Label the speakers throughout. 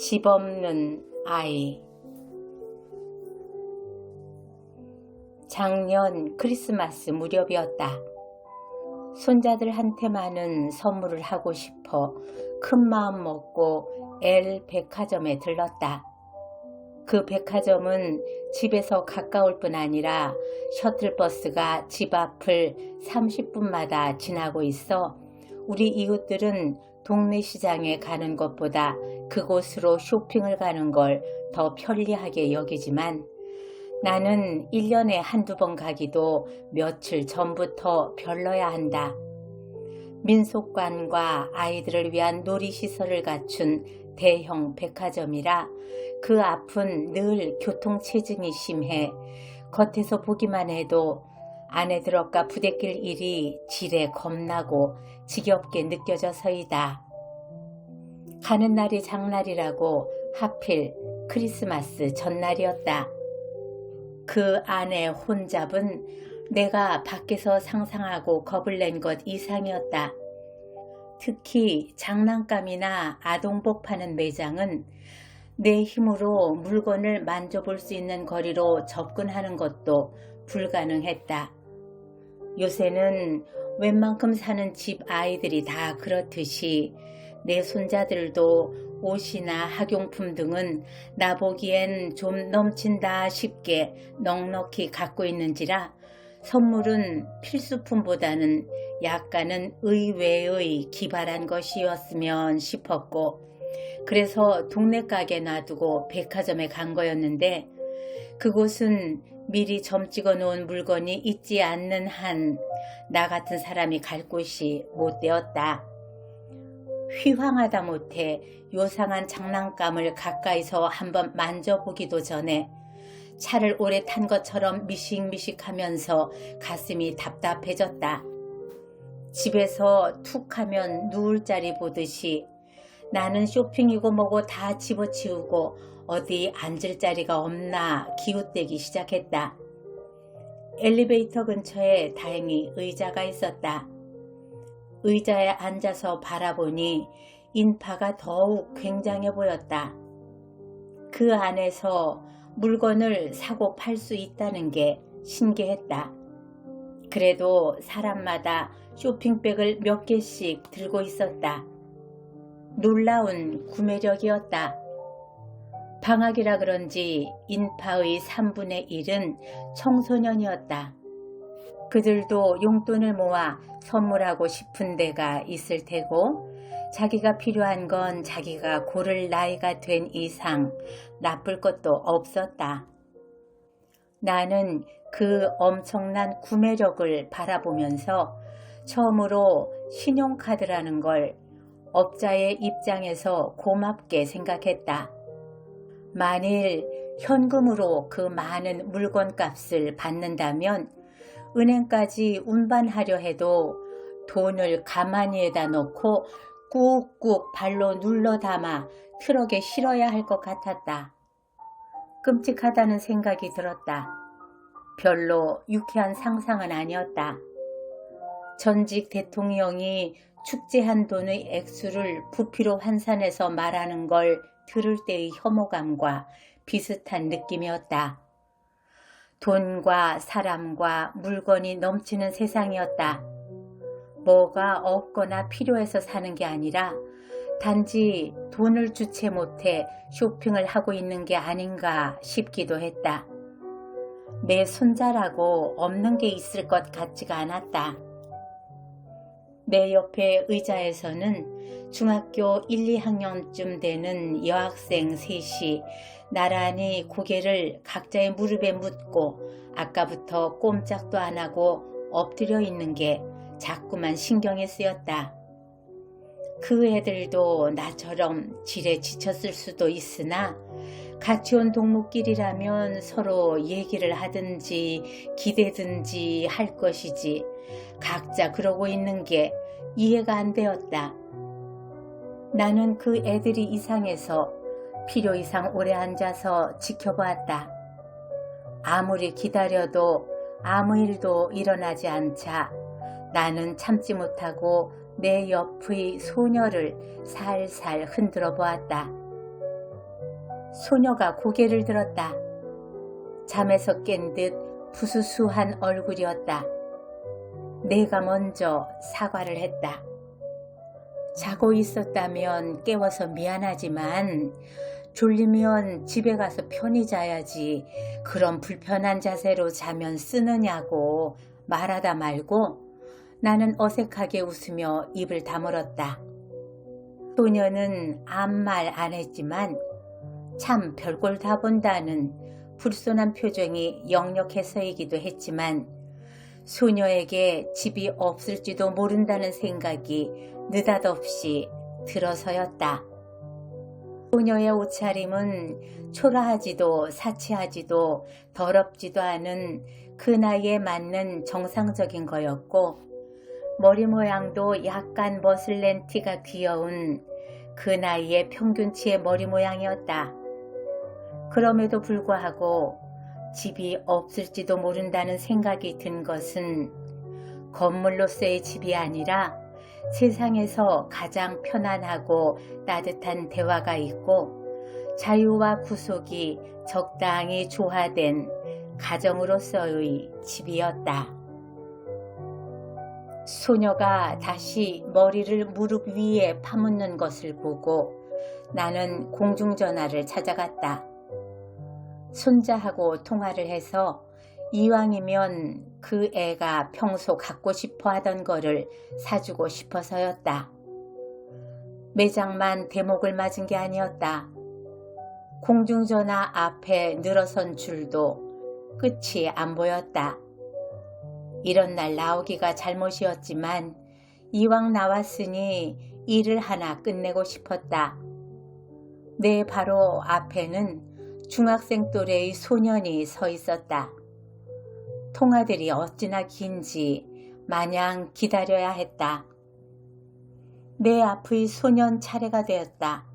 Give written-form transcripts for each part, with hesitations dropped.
Speaker 1: 집 없는 아이. 작년 크리스마스 무렵이었다. 손자들한테만은 선물을 하고 싶어 큰 마음 먹고 L 백화점에 들렀다. 그 백화점은 집에서 가까울 뿐 아니라 셔틀버스가 집 앞을 30분마다 지나고 있어 우리 이웃들은 동네 시장에 가는 것보다 그곳으로 쇼핑을 가는 걸 더 편리하게 여기지만 나는 1년에 한두 번 가기도 며칠 전부터 별로야 한다. 민속관과 아이들을 위한 놀이시설을 갖춘 대형 백화점이라 그 앞은 늘 교통체증이 심해 겉에서 보기만 해도 안에 들어가 부대낄 일이 지레 겁나고 지겹게 느껴져서이다. 가는 날이 장날이라고 하필 크리스마스 전날이었다. 그 안에 혼잡은 내가 밖에서 상상하고 겁을 낸 것 이상이었다. 특히 장난감이나 아동복 파는 매장은 내 힘으로 물건을 만져볼 수 있는 거리로 접근하는 것도 불가능했다. 요새는 웬만큼 사는 집 아이들이 다 그렇듯이 내 손자들도 옷이나 학용품 등은 나보기엔 좀 넘친다 싶게 넉넉히 갖고 있는지라 선물은 필수품보다는 약간은 의외의 기발한 것이었으면 싶었고, 그래서 동네 가게 놔두고 백화점에 간 거였는데 그곳은 미리 점 찍어 놓은 물건이 있지 않는 한 나 같은 사람이 갈 곳이 못 되었다. 휘황하다 못해 요상한 장난감을 가까이서 한번 만져보기도 전에 차를 오래 탄 것처럼 미식미식하면서 가슴이 답답해졌다. 집에서 툭 하면 누울 자리 보듯이 나는 쇼핑이고 뭐고 다 집어치우고 어디 앉을 자리가 없나 기웃대기 시작했다. 엘리베이터 근처에 다행히 의자가 있었다. 의자에 앉아서 바라보니 인파가 더욱 굉장해 보였다. 그 안에서 물건을 사고 팔 수 있다는 게 신기했다. 그래도 사람마다 쇼핑백을 몇 개씩 들고 있었다. 놀라운 구매력이었다. 방학이라 그런지 인파의 3분의 1은 청소년이었다. 그들도 용돈을 모아 선물하고 싶은 데가 있을 테고 자기가 필요한 건 자기가 고를 나이가 된 이상 나쁠 것도 없었다. 나는 그 엄청난 구매력을 바라보면서 처음으로 신용카드라는 걸 업자의 입장에서 고맙게 생각했다. 만일 현금으로 그 많은 물건값을 받는다면 은행까지 운반하려 해도 돈을 가마니에다 놓고 꾹꾹 발로 눌러 담아 트럭에 실어야 할 것 같았다. 끔찍하다는 생각이 들었다. 별로 유쾌한 상상은 아니었다. 전직 대통령이 축제한 돈의 액수를 부피로 환산해서 말하는 걸 들을 때의 혐오감과 비슷한 느낌이었다. 돈과 사람과 물건이 넘치는 세상이었다. 뭐가 없거나 필요해서 사는 게 아니라 단지 돈을 주체 못해 쇼핑을 하고 있는 게 아닌가 싶기도 했다. 내 손자라고 없는 게 있을 것 같지가 않았다. 내 옆에 의자에서는 중학교 1, 2학년쯤 되는 여학생 셋이 나란히 고개를 각자의 무릎에 묻고 아까부터 꼼짝도 안 하고 엎드려 있는 게 자꾸만 신경에 쓰였다. 그 애들도 나처럼 지레 지쳤을 수도 있으나 같이 온 동무끼리라면 서로 얘기를 하든지 기대든지 할 것이지 각자 그러고 있는 게 이해가 안 되었다. 나는 그 애들이 이상해서 필요 이상 오래 앉아서 지켜보았다. 아무리 기다려도 아무 일도 일어나지 않자 나는 참지 못하고 내 옆의 소녀를 살살 흔들어 보았다. 소녀가 고개를 들었다. 잠에서 깬 듯 부수수한 얼굴이었다. 내가 먼저 사과를 했다. 자고 있었다면 깨워서 미안하지만 졸리면 집에 가서 편히 자야지 그런 불편한 자세로 자면 쓰느냐고 말하다 말고 나는 어색하게 웃으며 입을 다물었다. 소녀는 아무 말 안 했지만 참 별걸 다 본다는 불손한 표정이 역력해서이기도 했지만 소녀에게 집이 없을지도 모른다는 생각이 느닷없이 들어서였다. 소녀의 옷차림은 초라하지도 사치하지도 더럽지도 않은 그 나이에 맞는 정상적인 거였고 머리 모양도 약간 멋을 낸 티가 귀여운 그 나이의 평균치의 머리 모양이었다. 그럼에도 불구하고 집이 없을지도 모른다는 생각이 든 것은 건물로서의 집이 아니라 세상에서 가장 편안하고 따뜻한 대화가 있고 자유와 구속이 적당히 조화된 가정으로서의 집이었다. 소녀가 다시 머리를 무릎 위에 파묻는 것을 보고 나는 공중전화를 찾아갔다. 손자하고 통화를 해서 이왕이면 그 애가 평소 갖고 싶어 하던 거를 사주고 싶어서였다. 매장만 대목을 맞은 게 아니었다. 공중전화 앞에 늘어선 줄도 끝이 안 보였다. 이런 날 나오기가 잘못이었지만 이왕 나왔으니 일을 하나 끝내고 싶었다. 내 바로 앞에는 중학생 또래의 소년이 서 있었다. 통화들이 어찌나 긴지 마냥 기다려야 했다. 내 앞의 소년 차례가 되었다.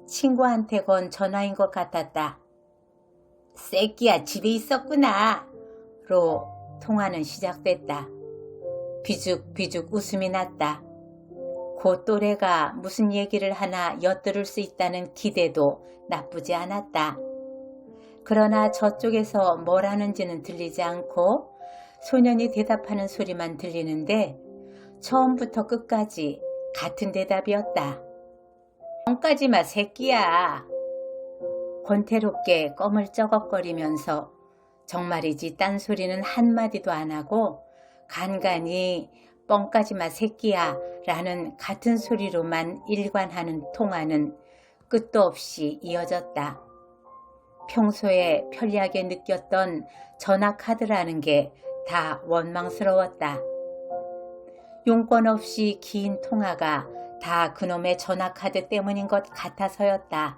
Speaker 1: 친구한테 건 전화인 것 같았다. 새끼야 집에 있었구나 로 통화는 시작됐다. 비죽비죽 웃음이 났다. 그 또래가 무슨 얘기를 하나 엿들을 수 있다는 기대도 나쁘지 않았다. 그러나 저쪽에서 뭘 하는지는 들리지 않고 소년이 대답하는 소리만 들리는데 처음부터 끝까지 같은 대답이었다. 뻥까지 마 새끼야. 권태롭게 껌을 쩌걱거리면서 정말이지 딴소리는 한마디도 안 하고 간간히 뻥까지 마 새끼야 라는 같은 소리로만 일관하는 통화는 끝도 없이 이어졌다. 평소에 편리하게 느꼈던 전화카드라는 게 다 원망스러웠다. 용건 없이 긴 통화가 다 그놈의 전화카드 때문인 것 같아서였다.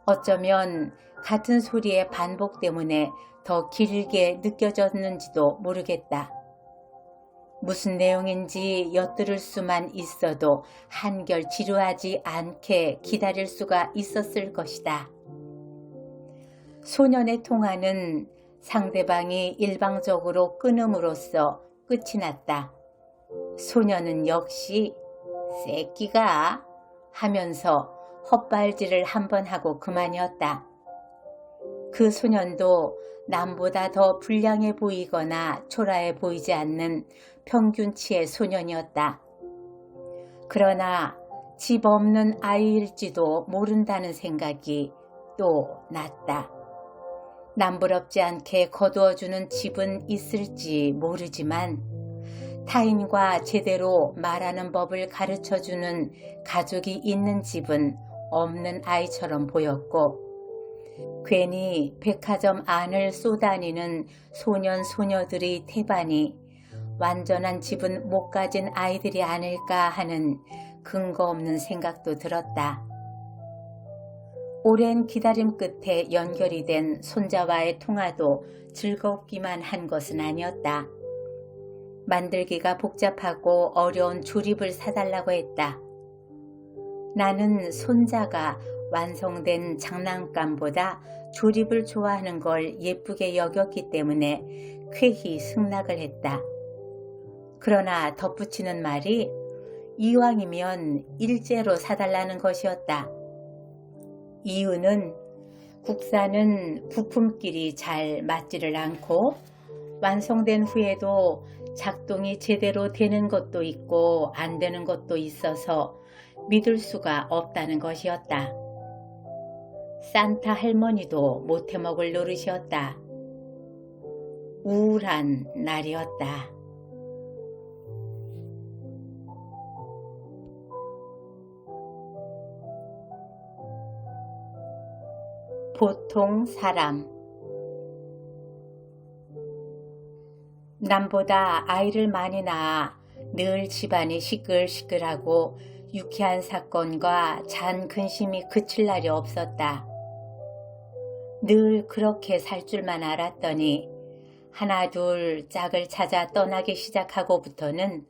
Speaker 1: 어쩌면 같은 소리의 반복 때문에 더 길게 느껴졌는지도 모르겠다. 무슨 내용인지 엿들을 수만 있어도 한결 지루하지 않게 기다릴 수가 있었을 것이다. 소년의 통화는 상대방이 일방적으로 끊음으로써 끝이 났다. 소년은 역시 새끼가 하면서 헛발질을 한번 하고 그만이었다. 그 소년도 남보다 더 불량해 보이거나 초라해 보이지 않는 평균치의 소년이었다. 그러나 집 없는 아이일지도 모른다는 생각이 또 났다. 남부럽지 않게 거두어주는 집은 있을지 모르지만 타인과 제대로 말하는 법을 가르쳐주는 가족이 있는 집은 없는 아이처럼 보였고 괜히 백화점 안을 쏘다니는 소년 소녀들의 태반이 완전한 집은 못 가진 아이들이 아닐까 하는 근거 없는 생각도 들었다. 오랜 기다림 끝에 연결이 된 손자와의 통화도 즐겁기만 한 것은 아니었다. 만들기가 복잡하고 어려운 조립을 사달라고 했다. 나는 손자가 완성된 장난감보다 조립을 좋아하는 걸 예쁘게 여겼기 때문에 쾌히 승낙을 했다. 그러나 덧붙이는 말이 이왕이면 일제로 사달라는 것이었다. 이유는 국산은 부품끼리 잘 맞지를 않고 완성된 후에도 작동이 제대로 되는 것도 있고 안 되는 것도 있어서 믿을 수가 없다는 것이었다. 산타 할머니도 못해 먹을 노릇이었다. 우울한 날이었다. 보통 사람. 남보다 아이를 많이 낳아 늘 집안이 시끌시끌하고 유쾌한 사건과 잔 근심이 그칠 날이 없었다. 늘 그렇게 살 줄만 알았더니 하나 둘 짝을 찾아 떠나기 시작하고부터는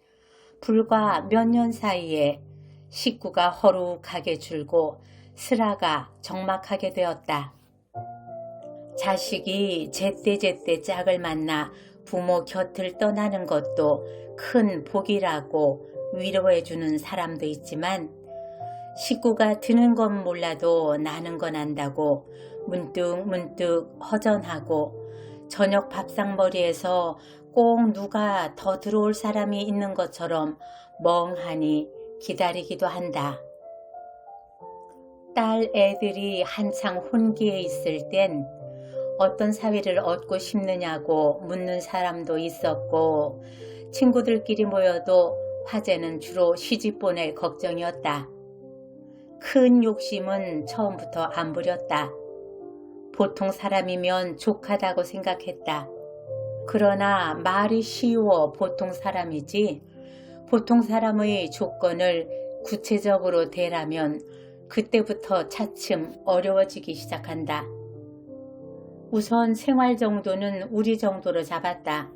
Speaker 1: 불과 몇 년 사이에 식구가 허룩하게 줄고 슬아가 적막하게 되었다. 자식이 제때제때 짝을 만나 부모 곁을 떠나는 것도 큰 복이라고 위로해주는 사람도 있지만 식구가 드는 건 몰라도 나는 건 안다고 문득문득 허전하고 저녁 밥상머리에서 꼭 누가 더 들어올 사람이 있는 것처럼 멍하니 기다리기도 한다. 딸 애들이 한창 혼기에 있을 땐 어떤 사위를 얻고 싶느냐고 묻는 사람도 있었고 친구들끼리 모여도 화제는 주로 시집 보낼 걱정이었다. 큰 욕심은 처음부터 안 부렸다. 보통 사람이면 족하다고 생각했다. 그러나 말이 쉬워 보통 사람이지 보통 사람의 조건을 구체적으로 대라면 그때부터 차츰 어려워지기 시작한다. 우선 생활 정도는 우리 정도로 잡았다.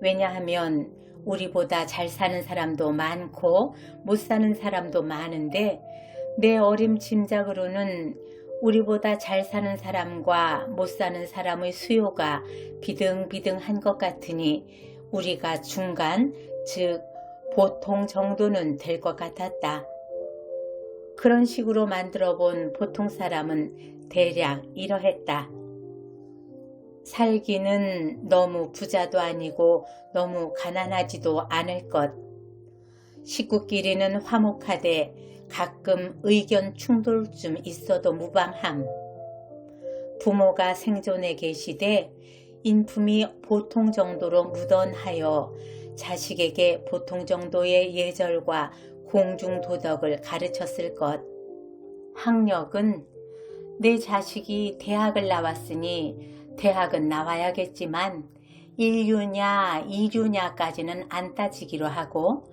Speaker 1: 왜냐하면 우리보다 잘 사는 사람도 많고 못 사는 사람도 많은데 내 어림짐작으로는 우리보다 잘 사는 사람과 못 사는 사람의 수요가 비등비등한 것 같으니 우리가 중간, 즉 보통 정도는 될 것 같았다. 그런 식으로 만들어 본 보통 사람은 대략 이러했다. 살기는 너무 부자도 아니고 너무 가난하지도 않을 것. 식구끼리는 화목하되 가끔 의견 충돌쯤 있어도 무방함. 부모가 생존해 계시되 인품이 보통 정도로 무던하여 자식에게 보통 정도의 예절과 공중도덕을 가르쳤을 것. 학력은 내 자식이 대학을 나왔으니 대학은 나와야겠지만 1류냐 2류냐까지는 안 따지기로 하고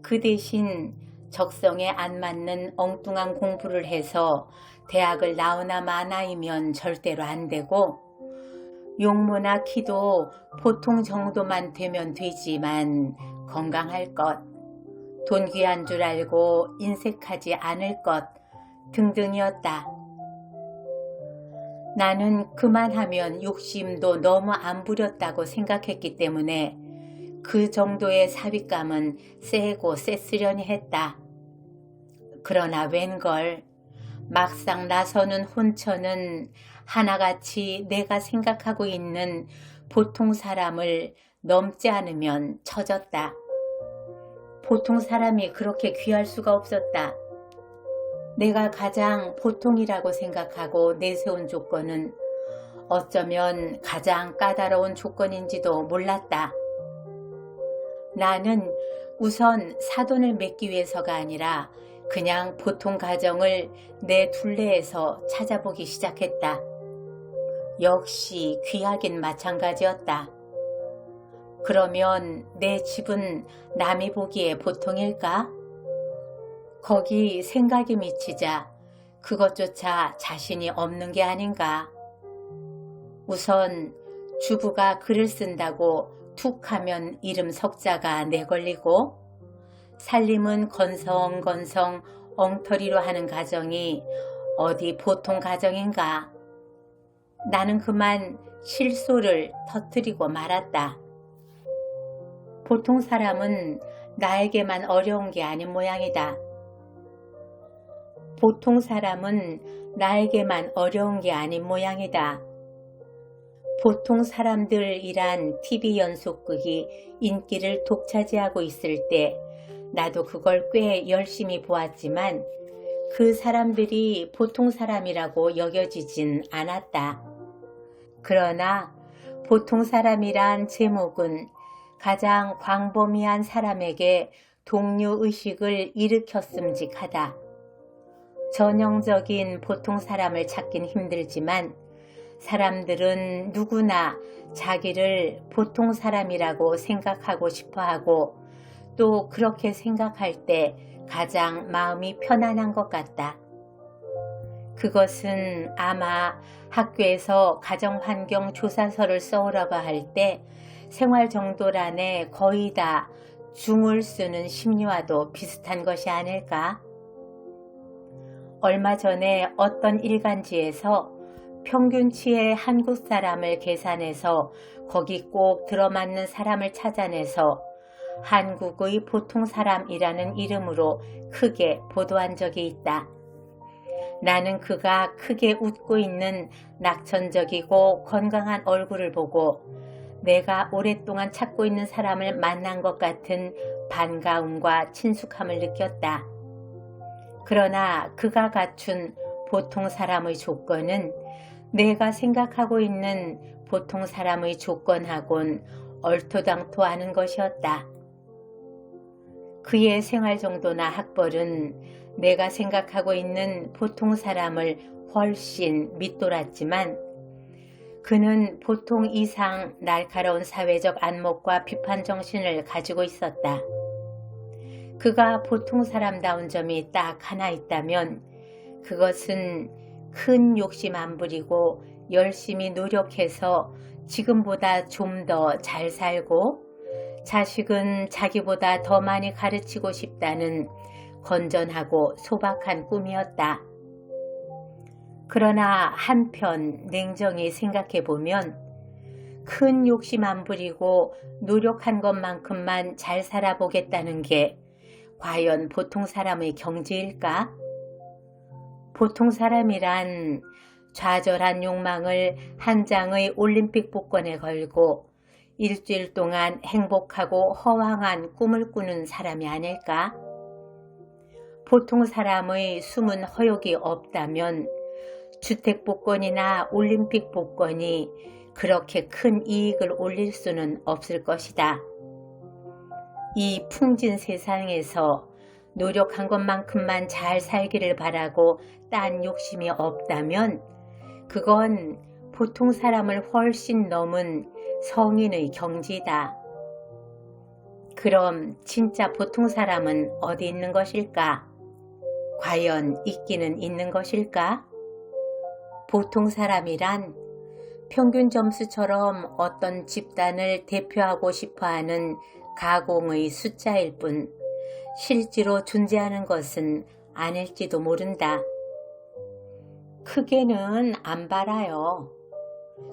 Speaker 1: 그 대신 적성에 안 맞는 엉뚱한 공부를 해서 대학을 나오나 마나이면 절대로 안 되고 용모나 키도 보통 정도만 되면 되지만 건강할 것, 돈 귀한 줄 알고 인색하지 않을 것 등등이었다. 나는 그만하면 욕심도 너무 안 부렸다고 생각했기 때문에 그 정도의 사윗감은 세고 셌으려니 했다. 그러나 웬걸 막상 나서는 혼처는 하나같이 내가 생각하고 있는 보통 사람을 넘지 않으면 처졌다. 보통 사람이 그렇게 귀할 수가 없었다. 내가 가장 보통이라고 생각하고 내세운 조건은 어쩌면 가장 까다로운 조건인지도 몰랐다. 나는 우선 사돈을 맺기 위해서가 아니라 그냥 보통 가정을 내 둘레에서 찾아보기 시작했다. 역시 귀하긴 마찬가지였다. 그러면 내 집은 남이 보기에 보통일까? 거기 생각이 미치자 그것조차 자신이 없는 게 아닌가. 우선 주부가 글을 쓴다고 툭 하면 이름 석자가 내걸리고 살림은 건성건성 엉터리로 하는 가정이 어디 보통 가정인가. 나는 그만 실소를 터뜨리고 말았다. 보통 사람은 나에게만 어려운 게 아닌 모양이다. 보통 사람은 나에게만 어려운 게 아닌 모양이다. 보통 사람들이란 TV 연속극이 인기를 독차지하고 있을 때 나도 그걸 꽤 열심히 보았지만 그 사람들이 보통 사람이라고 여겨지진 않았다. 그러나 보통 사람이란 제목은 가장 광범위한 사람에게 동료의식을 일으켰음직하다. 전형적인 보통 사람을 찾긴 힘들지만 사람들은 누구나 자기를 보통 사람이라고 생각하고 싶어하고 또 그렇게 생각할 때 가장 마음이 편안한 것 같다. 그것은 아마 학교에서 가정환경 조사서를 써오라고 할 때 생활정도란에 거의 다 중을 쓰는 심리와도 비슷한 것이 아닐까? 얼마 전에 어떤 일간지에서 평균치의 한국 사람을 계산해서 거기 꼭 들어맞는 사람을 찾아내서 한국의 보통 사람이라는 이름으로 크게 보도한 적이 있다. 나는 그가 크게 웃고 있는 낙천적이고 건강한 얼굴을 보고 내가 오랫동안 찾고 있는 사람을 만난 것 같은 반가움과 친숙함을 느꼈다. 그러나 그가 갖춘 보통 사람의 조건은 내가 생각하고 있는 보통 사람의 조건하곤 얼토당토 않은 것이었다. 그의 생활 정도나 학벌은 내가 생각하고 있는 보통 사람을 훨씬 밑돌았지만 그는 보통 이상 날카로운 사회적 안목과 비판 정신을 가지고 있었다. 그가 보통 사람다운 점이 딱 하나 있다면 그것은 큰 욕심 안 부리고 열심히 노력해서 지금보다 좀 더 잘 살고 자식은 자기보다 더 많이 가르치고 싶다는 건전하고 소박한 꿈이었다. 그러나 한편 냉정히 생각해보면 큰 욕심 안 부리고 노력한 것만큼만 잘 살아보겠다는 게 과연 보통 사람의 경지일까? 보통 사람이란 좌절한 욕망을 한 장의 올림픽 복권에 걸고 일주일 동안 행복하고 허황한 꿈을 꾸는 사람이 아닐까? 보통 사람의 숨은 허욕이 없다면 주택 복권이나 올림픽 복권이 그렇게 큰 이익을 올릴 수는 없을 것이다. 이 풍진 세상에서 노력한 것만큼만 잘 살기를 바라고 딴 욕심이 없다면 그건 보통 사람을 훨씬 넘은 성인의 경지다. 그럼 진짜 보통 사람은 어디 있는 것일까? 과연 있기는 있는 것일까? 보통 사람이란 평균 점수처럼 어떤 집단을 대표하고 싶어하는 가공의 숫자일 뿐 실제로 존재하는 것은 아닐지도 모른다. 크게는 안 바라요.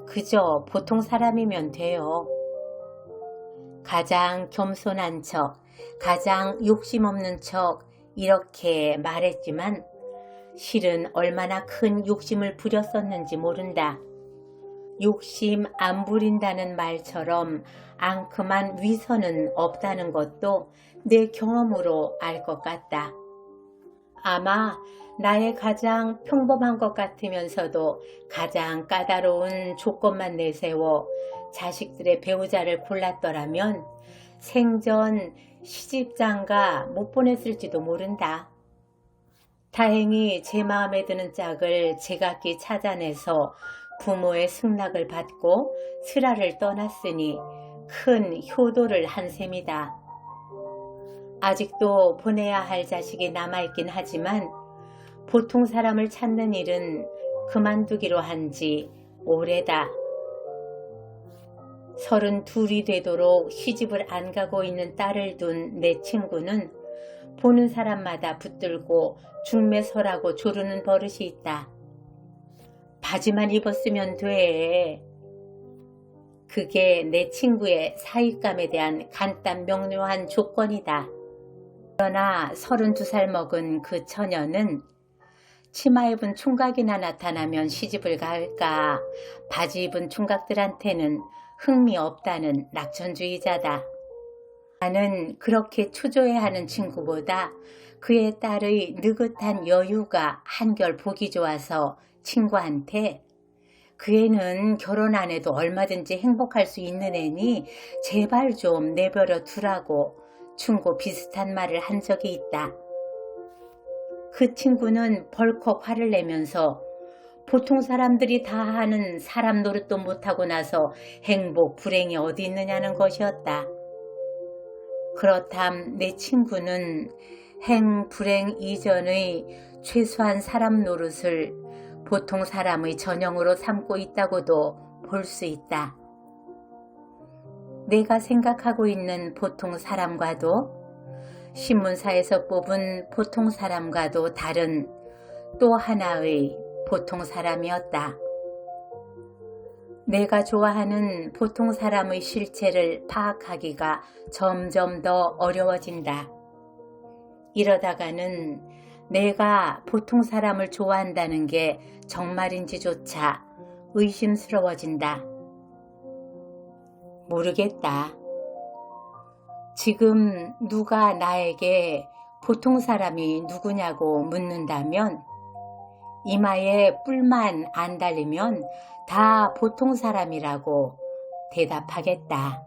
Speaker 1: 그저 보통 사람이면 돼요. 가장 겸손한 척, 가장 욕심 없는 척 이렇게 말했지만 실은 얼마나 큰 욕심을 부렸었는지 모른다. 욕심 안 부린다는 말처럼 앙큼한 위선은 없다는 것도 내 경험으로 알 것 같다. 아마 나의 가장 평범한 것 같으면서도 가장 까다로운 조건만 내세워 자식들의 배우자를 골랐더라면 생전 시집장가 못 보냈을지도 모른다. 다행히 제 마음에 드는 짝을 제각기 찾아내서 부모의 승낙을 받고 슬하를 떠났으니 큰 효도를 한 셈이다. 아직도 보내야 할 자식이 남아있긴 하지만 보통 사람을 찾는 일은 그만두기로 한 지 오래다. 32이 되도록 시집을 안 가고 있는 딸을 둔 내 친구는 보는 사람마다 붙들고 중매서라고 조르는 버릇이 있다. 바지만 입었으면 돼. 그게 내 친구의 사윗감에 대한 간단 명료한 조건이다. 그러나 32살 먹은 그 처녀는 치마 입은 총각이나 나타나면 시집을 갈까, 바지 입은 총각들한테는 흥미 없다는 낙천주의자다. 나는 그렇게 초조해하는 친구보다 그의 딸의 느긋한 여유가 한결 보기 좋아서 친구한테 그 애는 결혼 안 해도 얼마든지 행복할 수 있는 애니 제발 좀 내버려 두라고 충고 비슷한 말을 한 적이 있다. 그 친구는 벌컥 화를 내면서 보통 사람들이 다 하는 사람 노릇도 못하고 나서 행복, 불행이 어디 있느냐는 것이었다. 그렇담 내 친구는 행, 불행 이전의 최소한 사람 노릇을 보통 사람의 전형으로 삼고 있다고도 볼 수 있다. 내가 생각하고 있는 보통 사람과도 신문사에서 뽑은 보통 사람과도 다른 또 하나의 보통 사람이었다. 내가 좋아하는 보통 사람의 실체를 파악하기가 점점 더 어려워진다. 이러다가는 내가 보통 사람을 좋아한다는 게 정말인지조차 의심스러워진다. 모르겠다. 지금 누가 나에게 보통 사람이 누구냐고 묻는다면 이마에 뿔만 안 달리면 다 보통 사람이라고 대답하겠다.